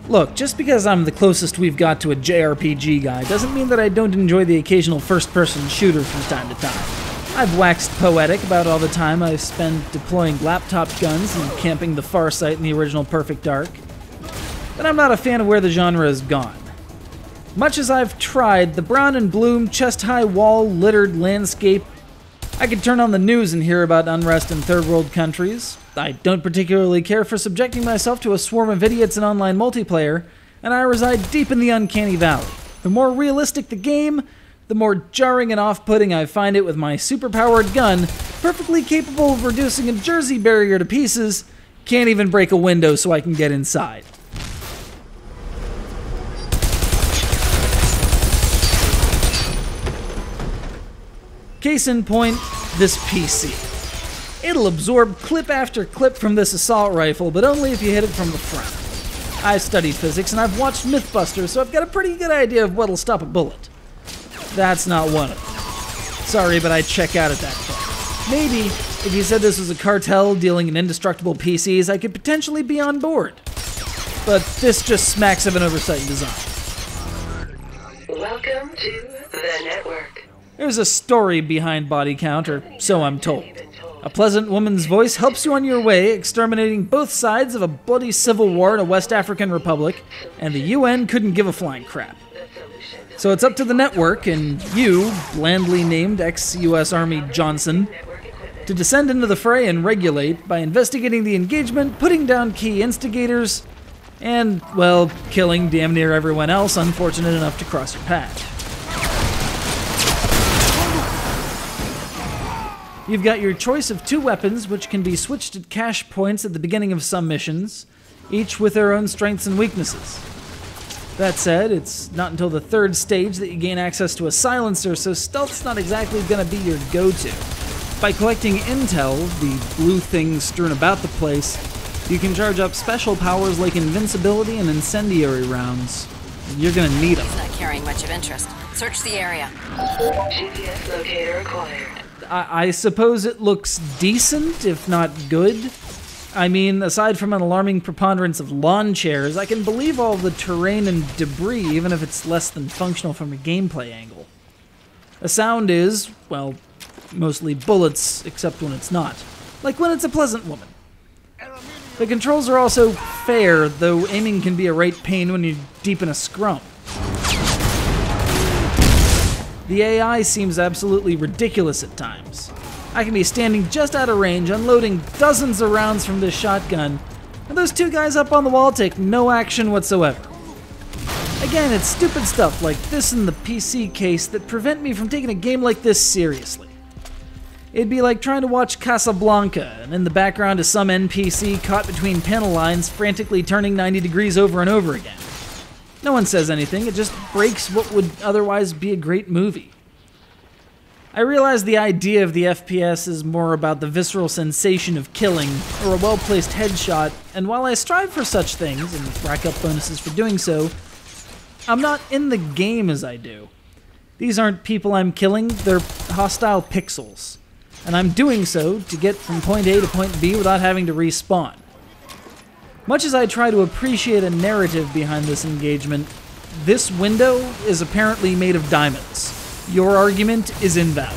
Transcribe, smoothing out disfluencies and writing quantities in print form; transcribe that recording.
Look, just because I'm the closest we've got to a JRPG guy doesn't mean that I don't enjoy the occasional first-person shooter from time to time. I've waxed poetic about all the time I spend deploying laptop guns and camping the Far Site in the original Perfect Dark. But I'm not a fan of where the genre has gone. Much as I've tried, the brown and bloom, chest-high wall-littered landscape, I could turn on the news and hear about unrest in third-world countries. I don't particularly care for subjecting myself to a swarm of idiots in online multiplayer, and I reside deep in the uncanny valley. The more realistic the game, the more jarring and off-putting I find it with my super-powered gun, perfectly capable of reducing a Jersey barrier to pieces, can't even break a window so I can get inside. Case in point, this PC. It'll absorb clip after clip from this assault rifle, but only if you hit it from the front. I've studied physics and I've watched Mythbusters, so I've got a pretty good idea of what'll stop a bullet. That's not one of them. Sorry, but I'd check out at that point. Maybe, if you said this was a cartel dealing in indestructible PCs, I could potentially be on board. But this just smacks of an oversight in design. Welcome to the network. There's a story behind Bodycount, or so I'm told. A pleasant woman's voice helps you on your way, exterminating both sides of a bloody civil war in a West African republic, and the UN couldn't give a flying crap. So it's up to the network, and you, blandly named ex-US Army Johnson, to descend into the fray and regulate by investigating the engagement, putting down key instigators, and, well, killing damn near everyone else unfortunate enough to cross your path. You've got your choice of 2 weapons, which can be switched at cache points at the beginning of some missions, each with their own strengths and weaknesses. That said, it's not until the 3rd stage that you gain access to a silencer, so stealth's not exactly going to be your go-to. By collecting intel, the blue things strewn about the place, you can charge up special powers like invincibility and incendiary rounds. You're going to need them. He's not carrying much of interest. Search the area. GPS locator acquired. I suppose it looks decent, if not good. I mean, aside from an alarming preponderance of lawn chairs, I can believe all the terrain and debris, even if it's less than functional from a gameplay angle. The sound is, well, mostly bullets, except when it's not. Like when it's a pleasant woman. The controls are also fair, though aiming can be a right pain when you're deep in a scrum. The AI seems absolutely ridiculous at times. I can be standing just out of range, unloading dozens of rounds from this shotgun, and those 2 guys up on the wall take no action whatsoever. Again, it's stupid stuff like this in the PC case that prevent me from taking a game like this seriously. It'd be like trying to watch Casablanca, and in the background is some NPC caught between panel lines frantically turning 90 degrees over and over again. No one says anything, it just breaks what would otherwise be a great movie. I realize the idea of the FPS is more about the visceral sensation of killing, or a well-placed headshot, and while I strive for such things, and rack up bonuses for doing so, I'm not in the game as I do. These aren't people I'm killing, they're hostile pixels. And I'm doing so to get from point A to point B without having to respawn. Much as I try to appreciate a narrative behind this engagement, this window is apparently made of diamonds. Your argument is invalid.